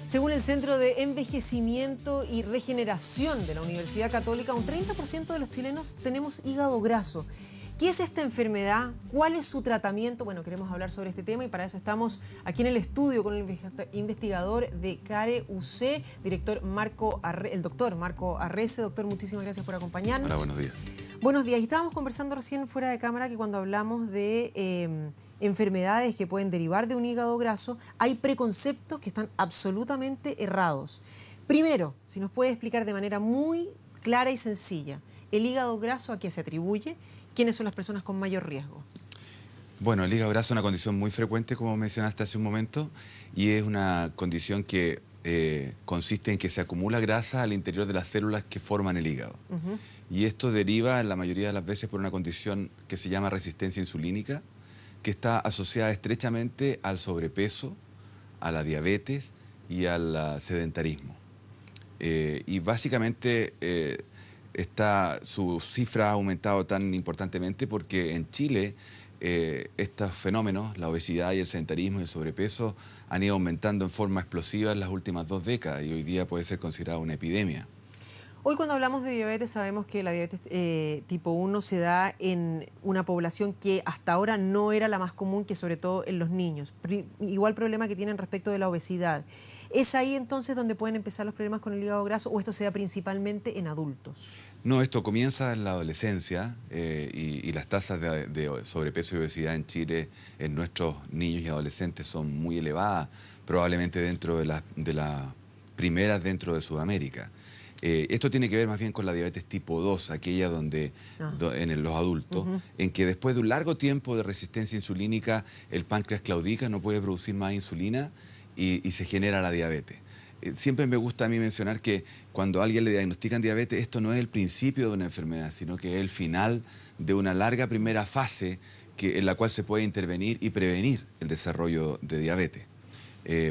Según el Centro de Envejecimiento y Regeneración de la Universidad Católica, un 30% de los chilenos tenemos hígado graso. ¿Qué es esta enfermedad? ¿Cuál es su tratamiento? Bueno, queremos hablar sobre este tema y para eso estamos aquí en el estudio con el investigador de CARE UC, el doctor Marco Arrese. Doctor, muchísimas gracias por acompañarnos. Hola, buenos días. Buenos días. Y estábamos conversando recién fuera de cámara que cuando hablamos de enfermedades que pueden derivar de un hígado graso, hay preconceptos que están absolutamente errados. Primero, si nos puede explicar de manera muy clara y sencilla, ¿el hígado graso a qué se atribuye? ¿Quiénes son las personas con mayor riesgo? Bueno, el hígado graso es una condición muy frecuente, como mencionaste hace un momento, y es una condición que consiste en que se acumula grasa al interior de las células que forman el hígado. Y esto deriva, en la mayoría de las veces, por una condición que se llama resistencia insulínica, que está asociada estrechamente al sobrepeso, a la diabetes y al sedentarismo. Y básicamente su cifra ha aumentado tan importantemente porque en Chile estos fenómenos, la obesidad y el sedentarismo y el sobrepeso, han ido aumentando en forma explosiva en las últimas 2 décadas y hoy día puede ser considerada una epidemia. Hoy cuando hablamos de diabetes sabemos que la diabetes tipo 1 se da en una población que hasta ahora no era la más común, que sobre todo en los niños. Igual problema que tienen respecto de la obesidad. ¿Es ahí entonces donde pueden empezar los problemas con el hígado graso o esto se da principalmente en adultos? No, esto comienza en la adolescencia y las tasas de sobrepeso y obesidad en Chile en nuestros niños y adolescentes son muy elevadas, probablemente dentro de las primeras dentro de Sudamérica. Esto tiene que ver más bien con la diabetes tipo 2, aquella en los adultos, en que después de un largo tiempo de resistencia insulínica, el páncreas claudica, no puede producir más insulina y se genera la diabetes. Siempre me gusta a mí mencionar que cuando a alguien le diagnostican diabetes, esto no es el principio de una enfermedad, sino que es el final de una larga primera fase en la cual se puede intervenir y prevenir el desarrollo de diabetes.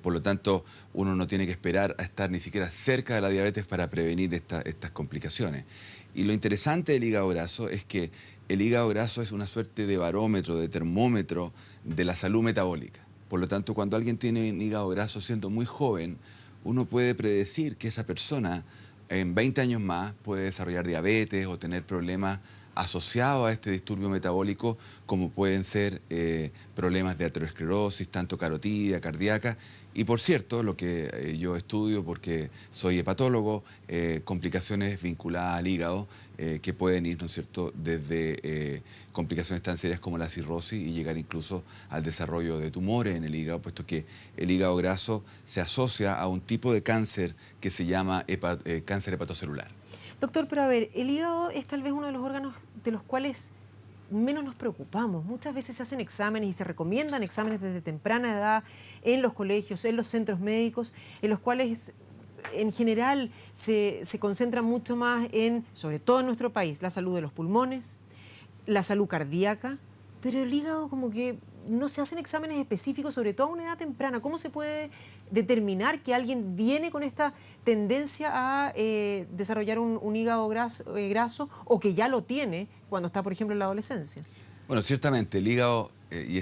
Por lo tanto, uno no tiene que esperar a estar ni siquiera cerca de la diabetes para prevenir estas complicaciones. Y lo interesante del hígado graso es que el hígado graso es una suerte de barómetro, de termómetro de la salud metabólica. Por lo tanto, cuando alguien tiene un hígado graso siendo muy joven, uno puede predecir que esa persona en 20 años más puede desarrollar diabetes o tener problemas asociados a este disturbio metabólico, como pueden ser problemas de aterosclerosis, tanto carotídea, cardíaca, y por cierto, lo que yo estudio porque soy hepatólogo, complicaciones vinculadas al hígado, que pueden ir, ¿no es cierto?, desde complicaciones tan serias como la cirrosis y llegar incluso al desarrollo de tumores en el hígado, puesto que el hígado graso se asocia a un tipo de cáncer que se llama cáncer hepatocelular. Doctor, pero a ver, el hígado es tal vez uno de los órganos de los cuales menos nos preocupamos. Muchas veces se hacen exámenes y se recomiendan exámenes desde temprana edad en los colegios, en los centros médicos, en los cuales en general se concentra mucho más en, sobre todo en nuestro país, la salud de los pulmones, la salud cardíaca, pero el hígado como que no se hacen exámenes específicos, sobre todo a una edad temprana. ¿Cómo se puede determinar que alguien viene con esta tendencia a desarrollar un hígado graso o que ya lo tiene cuando está, por ejemplo, en la adolescencia? Bueno, ciertamente el hígado, y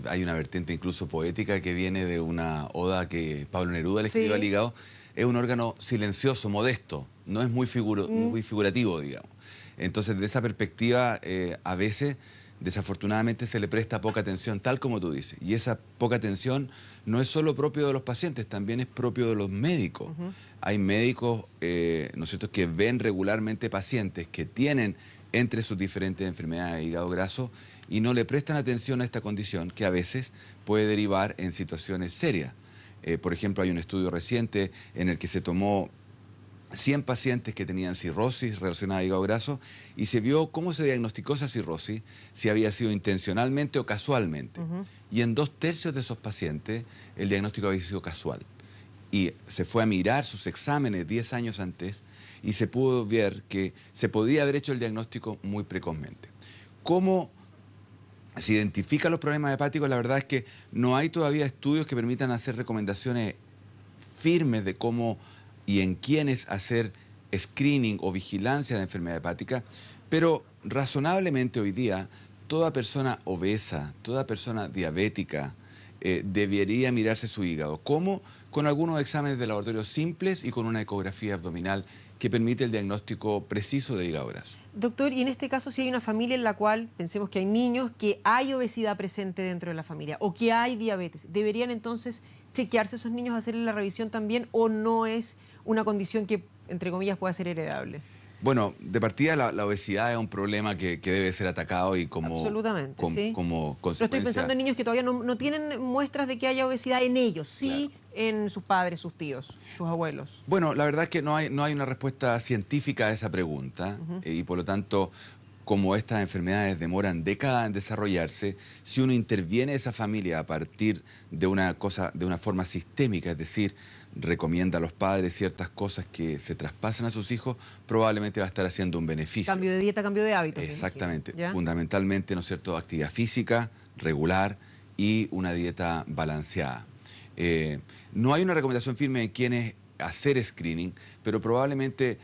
hay una vertiente incluso poética que viene de una oda que Pablo Neruda le escribió al hígado, es un órgano silencioso, modesto, no es muy figurativo, digamos. Entonces, desde esa perspectiva, a veces desafortunadamente se le presta poca atención, tal como tú dices. Y esa poca atención no es solo propio de los pacientes, también es propio de los médicos. Hay médicos, ¿no es cierto?, que ven regularmente pacientes que tienen entre sus diferentes enfermedades de hígado graso y no le prestan atención a esta condición que a veces puede derivar en situaciones serias. Por ejemplo, hay un estudio reciente en el que se tomó 100 pacientes que tenían cirrosis relacionada a hígado graso y se vio cómo se diagnosticó esa cirrosis, si había sido intencionalmente o casualmente. Y en 2/3 de esos pacientes el diagnóstico había sido casual. Y se fue a mirar sus exámenes 10 años antes y se pudo ver que se podía haber hecho el diagnóstico muy precozmente. ¿Cómo se identifican los problemas hepáticos? La verdad es que no hay todavía estudios que permitan hacer recomendaciones firmes de cómo y en quiénes hacer screening o vigilancia de enfermedad hepática, pero razonablemente hoy día toda persona obesa, toda persona diabética debería mirarse su hígado. ¿Cómo? con algunos exámenes de laboratorio simples y con una ecografía abdominal que permite el diagnóstico preciso de hígado graso. Doctor, y en este caso, si hay una familia en la cual pensemos que hay niños, que hay obesidad presente dentro de la familia o que hay diabetes, ¿deberían entonces chequearse esos niños, hacerle la revisión también, o no es una condición que, entre comillas, pueda ser heredable? Bueno, de partida la obesidad es un problema que debe ser atacado y Absolutamente, sí. como Pero estoy consecuencia... pensando en niños que todavía no tienen muestras de que haya obesidad en ellos, sí, Claro. en sus padres, sus tíos, sus abuelos. Bueno, la verdad es que no hay una respuesta científica a esa pregunta y por lo tanto, como estas enfermedades demoran décadas en desarrollarse, si uno interviene esa familia a partir de una forma sistémica, es decir, recomienda a los padres ciertas cosas que se traspasan a sus hijos, probablemente va a estar haciendo un beneficio. Cambio de dieta, cambio de hábitos. Exactamente. ¿Ya? Fundamentalmente, ¿no es cierto?, actividad física, regular y una dieta balanceada. No hay una recomendación firme en quiénes hacer screening, pero probablemente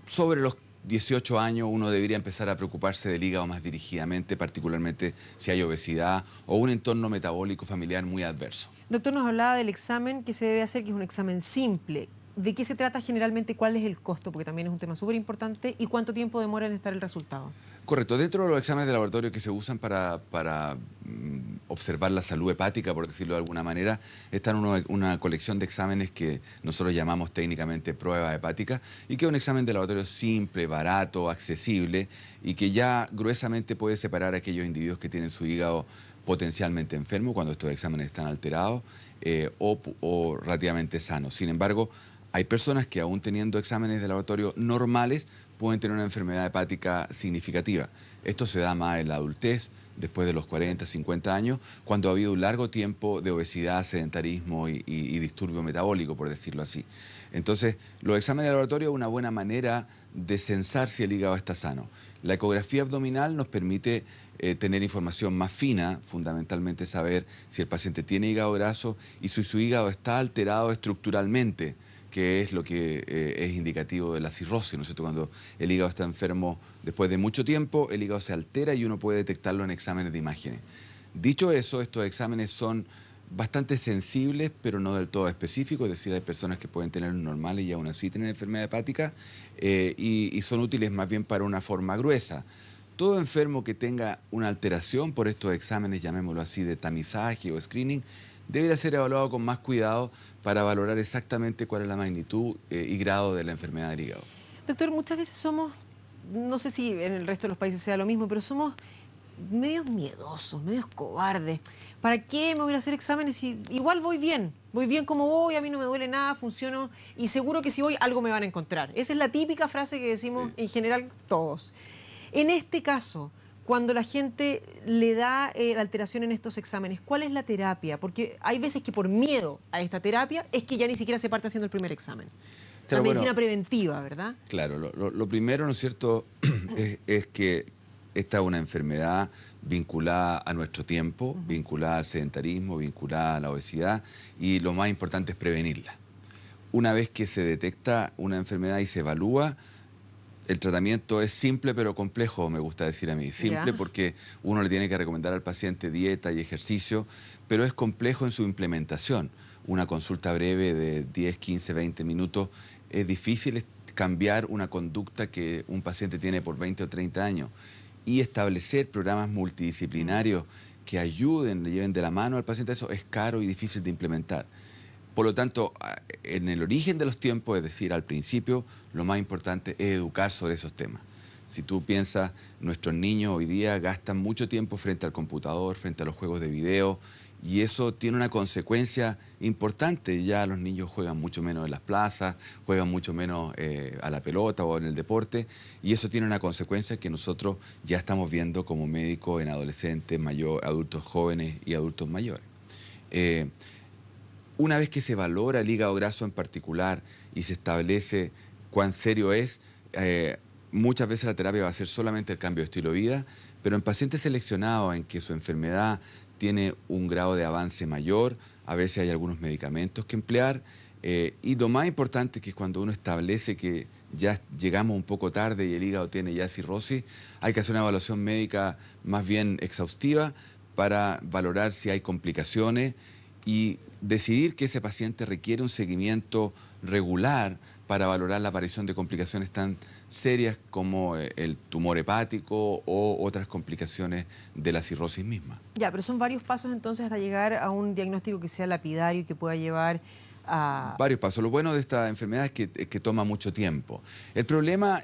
sobre los 18 años uno debería empezar a preocuparse del hígado más dirigidamente, particularmente si hay obesidad o un entorno metabólico familiar muy adverso. Doctor, nos hablaba del examen que se debe hacer, que es un examen simple. ¿De qué se trata generalmente? ¿Cuál es el costo? Porque también es un tema súper importante. ¿Y cuánto tiempo demora en estar el resultado? Correcto. Dentro de los exámenes de laboratorio que se usan para observar la salud hepática, por decirlo de alguna manera, está una colección de exámenes que nosotros llamamos técnicamente prueba hepática y que es un examen de laboratorio simple, barato, accesible y que ya gruesamente puede separar a aquellos individuos que tienen su hígado potencialmente enfermo cuando estos exámenes están alterados o relativamente sanos. Sin embargo, hay personas que aún teniendo exámenes de laboratorio normales pueden tener una enfermedad hepática significativa. Esto se da más en la adultez, después de los 40, 50 años, cuando ha habido un largo tiempo de obesidad, sedentarismo y disturbio metabólico, por decirlo así. Entonces, los exámenes de laboratorio es una buena manera de censar si el hígado está sano. La ecografía abdominal nos permite tener información más fina, fundamentalmente saber si el paciente tiene hígado graso y si su hígado está alterado estructuralmente, que es lo que es indicativo de la cirrosis, ¿no es cierto? Cuando el hígado está enfermo después de mucho tiempo, el hígado se altera y uno puede detectarlo en exámenes de imágenes. Dicho eso, estos exámenes son bastante sensibles, pero no del todo específicos, es decir, hay personas que pueden tener normales y aún así tener enfermedad hepática y son útiles más bien para una forma gruesa. Todo enfermo que tenga una alteración por estos exámenes, llamémoslo así, de tamizaje o screening, debería ser evaluado con más cuidado para valorar exactamente cuál es la magnitud y grado de la enfermedad del hígado. Doctor, muchas veces somos, no sé si en el resto de los países sea lo mismo, pero somos medios miedosos, medios cobardes. ¿Para qué me voy a hacer exámenes si igual voy bien como voy, a mí no me duele nada, funciono y seguro que si voy algo me van a encontrar? Esa es la típica frase que decimos en general todos. En este caso, cuando la gente le da la alteración en estos exámenes, ¿cuál es la terapia? Porque hay veces que por miedo a esta terapia es que ya ni siquiera se parte haciendo el primer examen. Claro, la medicina preventiva, ¿verdad? Claro, lo primero, ¿no es cierto?, es que esta es una enfermedad vinculada a nuestro tiempo, vinculada al sedentarismo, vinculada a la obesidad y lo más importante es prevenirla. Una vez que se detecta una enfermedad y se evalúa, el tratamiento es simple pero complejo, me gusta decir a mí. Simple porque uno le tiene que recomendar al paciente dieta y ejercicio, pero es complejo en su implementación. Una consulta breve de 10, 15, 20 minutos es difícil cambiar una conducta que un paciente tiene por 20 o 30 años y establecer programas multidisciplinarios que ayuden, le lleven de la mano al paciente, eso es caro y difícil de implementar. Por lo tanto, en el origen de los tiempos, es decir, al principio, lo más importante es educar sobre esos temas. Si tú piensas, nuestros niños hoy día gastan mucho tiempo frente al computador, frente a los juegos de video, y eso tiene una consecuencia importante. Ya los niños juegan mucho menos en las plazas, juegan mucho menos a la pelota o en el deporte, y eso tiene una consecuencia que nosotros ya estamos viendo como médicos en adolescentes, adultos jóvenes y adultos mayores. Una vez que se valora el hígado graso en particular y se establece cuán serio es, muchas veces la terapia va a ser solamente el cambio de estilo de vida, pero en pacientes seleccionados en que su enfermedad tiene un grado de avance mayor, a veces hay algunos medicamentos que emplear, y lo más importante es que cuando uno establece que ya llegamos un poco tarde y el hígado tiene ya cirrosis, hay que hacer una evaluación médica más bien exhaustiva para valorar si hay complicaciones y decidir que ese paciente requiere un seguimiento regular para valorar la aparición de complicaciones tan serias como el tumor hepático o otras complicaciones de la cirrosis misma. Ya, pero son varios pasos entonces hasta llegar a un diagnóstico que sea lapidario y que pueda llevar a... Varios pasos. Lo bueno de esta enfermedad es que toma mucho tiempo. El problema,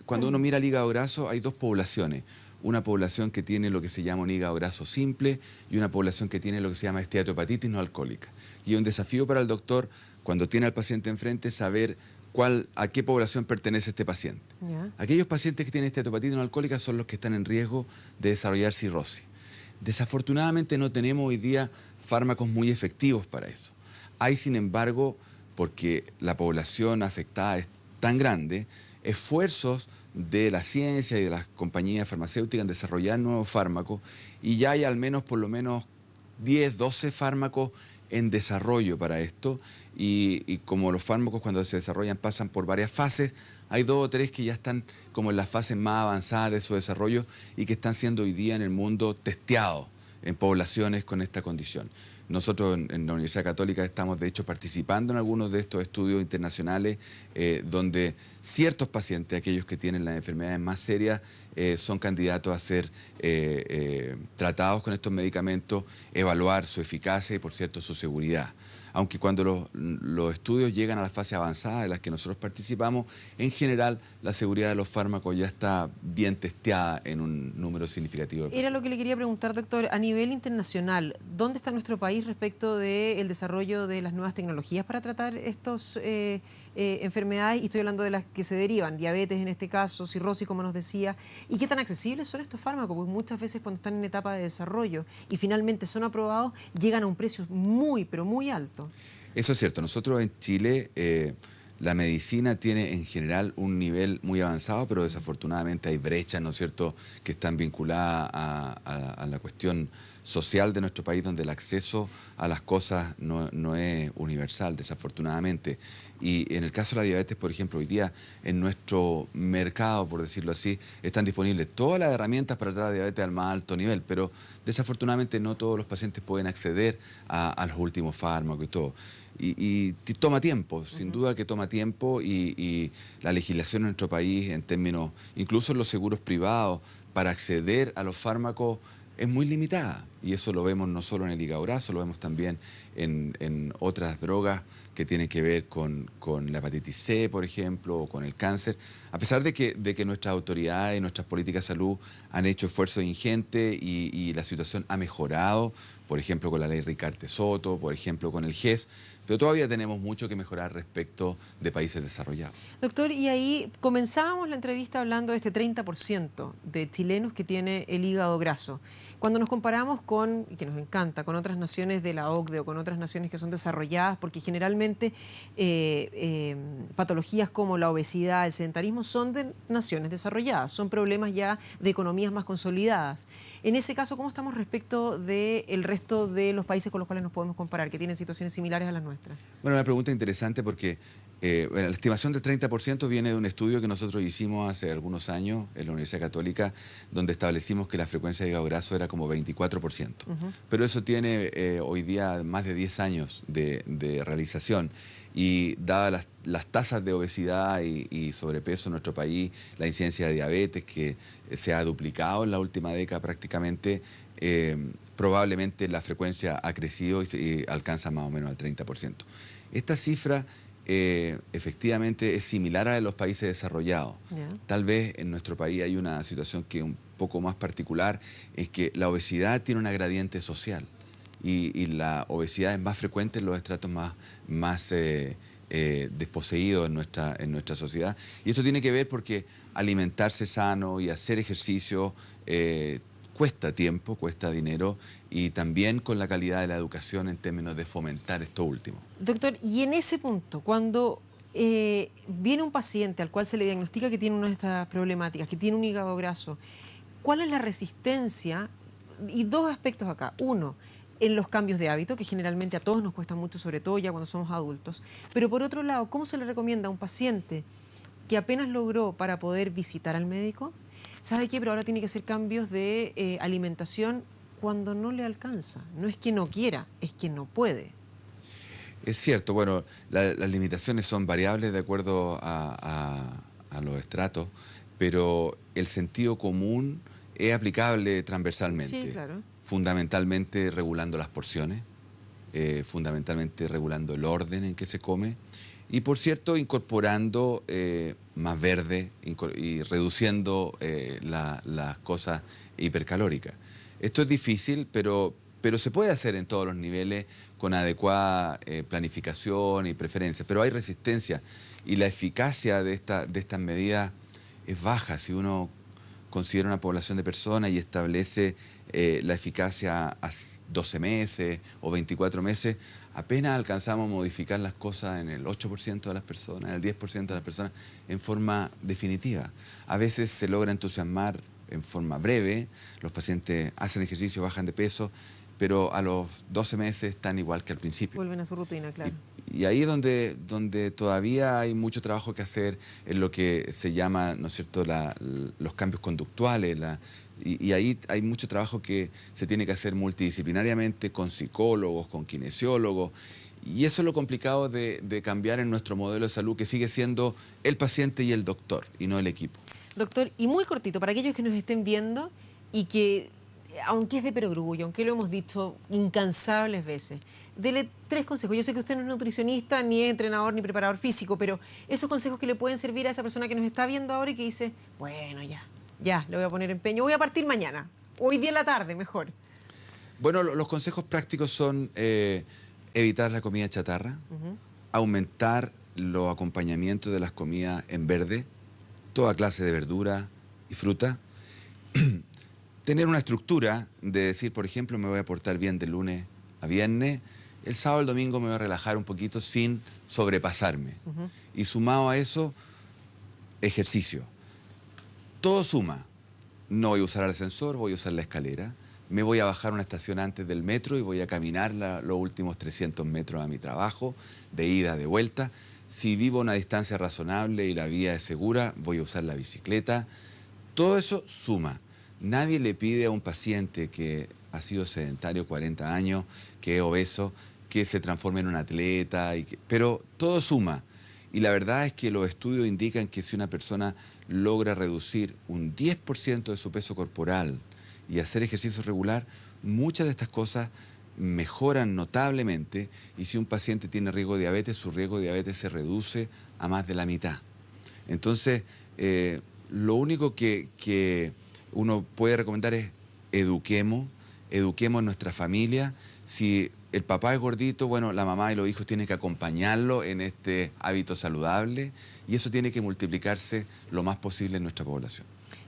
cuando uno mira el hígado graso, hay dos poblaciones. Una población que tiene lo que se llama un hígado graso simple y una población que tiene lo que se llama esteatohepatitis no alcohólica. Y es un desafío para el doctor, cuando tiene al paciente enfrente, saber a qué población pertenece este paciente. ¿Ya? Aquellos pacientes que tienen esteatohepatitis no alcohólica son los que están en riesgo de desarrollar cirrosis. Desafortunadamente no tenemos hoy día fármacos muy efectivos para eso. Hay, sin embargo, porque la población afectada es tan grande, esfuerzos de la ciencia y de las compañías farmacéuticas en desarrollar nuevos fármacos, y ya hay al menos por lo menos 10, 12 fármacos en desarrollo para esto, y como los fármacos cuando se desarrollan pasan por varias fases, hay 2 o 3 que ya están como en las fases más avanzadas de su desarrollo y que están siendo hoy día en el mundo testeados en poblaciones con esta condición. Nosotros en la Universidad Católica estamos, de hecho, participando en algunos de estos estudios internacionales donde ciertos pacientes, aquellos que tienen las enfermedades más serias, son candidatos a ser tratados con estos medicamentos, evaluar su eficacia y, por cierto, su seguridad. Aunque cuando los estudios llegan a la fase avanzada de las que nosotros participamos, en general la seguridad de los fármacos ya está bien testeada en un número significativo de pacientes. Era lo que le quería preguntar, doctor. A nivel internacional, ¿dónde está nuestro país respecto del desarrollo de las nuevas tecnologías para tratar estas enfermedades? Y estoy hablando de las que se derivan, diabetes en este caso, cirrosis, como nos decía. ¿Y qué tan accesibles son estos fármacos? Porque muchas veces cuando están en etapa de desarrollo y finalmente son aprobados, llegan a un precio muy, pero muy alto. Eso es cierto. Nosotros en Chile la medicina tiene en general un nivel muy avanzado, pero desafortunadamente hay brechas, ¿no es cierto?, que están vinculadas a la cuestión social de nuestro país, donde el acceso a las cosas no es universal, desafortunadamente. Y en el caso de la diabetes, por ejemplo, hoy día en nuestro mercado, por decirlo así, están disponibles todas las herramientas para tratar diabetes al más alto nivel, pero desafortunadamente no todos los pacientes pueden acceder a los últimos fármacos y todo. Y toma tiempo, sin duda que toma tiempo, y la legislación en nuestro país, en términos, incluso en los seguros privados, para acceder a los fármacos es muy limitada. Y eso lo vemos no solo en el hígado graso, lo vemos también en otras drogas que tienen que ver con la hepatitis C, por ejemplo, o con el cáncer. A pesar de que nuestras autoridades y nuestras políticas de salud han hecho esfuerzos ingentes y la situación ha mejorado, por ejemplo, con la ley Ricarte-Soto, por ejemplo, con el GES, pero todavía tenemos mucho que mejorar respecto de países desarrollados. Doctor, y ahí comenzábamos la entrevista hablando de este 30% de chilenos que tiene el hígado graso. Cuando nos comparamos con, y que nos encanta, con otras naciones de la OCDE o con otras naciones que son desarrolladas, porque generalmente patologías como la obesidad, el sedentarismo son de naciones desarrolladas, son problemas ya de economías más consolidadas. En ese caso, ¿cómo estamos respecto del resto de los países con los cuales nos podemos comparar, que tienen situaciones similares a las nuestras? Bueno, una pregunta interesante porque la estimación del 30% viene de un estudio que nosotros hicimos hace algunos años en la Universidad Católica, donde establecimos que la frecuencia de hígado graso era como 24%. Pero eso tiene hoy día más de 10 años de realización. Y dadas las tasas de obesidad y sobrepeso en nuestro país, la incidencia de diabetes que se ha duplicado en la última década prácticamente, probablemente la frecuencia ha crecido y alcanza más o menos al 30%. Esta cifra efectivamente es similar a la de los países desarrollados. Yeah. Tal vez en nuestro país hay una situación que es un poco más particular, es que la obesidad tiene una gradiente social y la obesidad es más frecuente en los estratos más desposeídos en nuestra sociedad. Y esto tiene que ver porque alimentarse sano y hacer ejercicio cuesta tiempo, cuesta dinero, y también con la calidad de la educación en términos de fomentar esto último. Doctor, y en ese punto, cuando viene un paciente al cual se le diagnostica que tiene una de estas problemáticas, que tiene un hígado graso, ¿cuál es la resistencia? Y dos aspectos acá. Uno, en los cambios de hábito, que generalmente a todos nos cuesta mucho, sobre todo ya cuando somos adultos. Pero por otro lado, ¿cómo se le recomienda a un paciente que apenas logró para poder visitar al médico? ¿Sabe qué? Pero ahora tiene que hacer cambios de alimentación cuando no le alcanza. No es que no quiera, es que no puede. Es cierto, bueno, las limitaciones son variables de acuerdo a los estratos, pero el sentido común es aplicable transversalmente. Sí, claro. Fundamentalmente regulando las porciones, fundamentalmente regulando el orden en que se come y, por cierto, incorporando más verde y reduciendo las cosas hipercalóricas. Esto es difícil, pero se puede hacer en todos los niveles con adecuada planificación y preferencia. Pero hay resistencia y la eficacia de estas medidas es baja. Si uno considera una población de personas y establece la eficacia a 12 meses o 24 meses, apenas alcanzamos a modificar las cosas en el 8% de las personas, en el 10% de las personas, en forma definitiva. A veces se logra entusiasmar en forma breve, los pacientes hacen ejercicio, bajan de peso, pero a los 12 meses están igual que al principio. Vuelven a su rutina, claro. Y ahí es donde todavía hay mucho trabajo que hacer en lo que se llama, ¿no es cierto?, los cambios conductuales. Y ahí hay mucho trabajo que se tiene que hacer multidisciplinariamente con psicólogos, con kinesiólogos. Y eso es lo complicado de cambiar en nuestro modelo de salud, que sigue siendo el paciente y el doctor, y no el equipo. Doctor, y muy cortito, para aquellos que nos estén viendo y que, aunque es de perogrullo, aunque lo hemos dicho incansables veces, dele 3 consejos. Yo sé que usted no es nutricionista, ni es entrenador, ni preparador físico, pero esos consejos que le pueden servir a esa persona que nos está viendo ahora y que dice, bueno, ya, le voy a poner empeño, voy a partir mañana, hoy día en la tarde, mejor. Bueno, los consejos prácticos son evitar la comida chatarra, aumentar los acompañamientos de las comidas en verde, toda clase de verdura y fruta, tener una estructura de decir, por ejemplo, me voy a portar bien de lunes a viernes, el sábado y el domingo me voy a relajar un poquito sin sobrepasarme. Y sumado a eso, ejercicio. Todo suma. No voy a usar el ascensor, voy a usar la escalera. Me voy a bajar una estación antes del metro y voy a caminar los últimos 300 metros a mi trabajo, de ida, de vuelta. Si vivo a una distancia razonable y la vía es segura, voy a usar la bicicleta. Todo eso suma. Nadie le pide a un paciente que ha sido sedentario 40 años, que es obeso, que se transforme en un atleta, pero todo suma. Y la verdad es que los estudios indican que si una persona logra reducir un 10% de su peso corporal y hacer ejercicio regular, muchas de estas cosas mejoran notablemente, y si un paciente tiene riesgo de diabetes, su riesgo de diabetes se reduce a más de la mitad. Entonces, lo único que uno puede recomendar es eduquemos a nuestra familia. Si el papá es gordito, bueno, la mamá y los hijos tienen que acompañarlo en este hábito saludable, y eso tiene que multiplicarse lo más posible en nuestra población.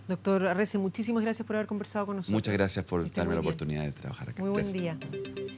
Doctor Arrese, muchísimas gracias por haber conversado con nosotros. Muchas gracias por darme la muy bien. oportunidad de trabajar acá. Muy buen Gracias. día.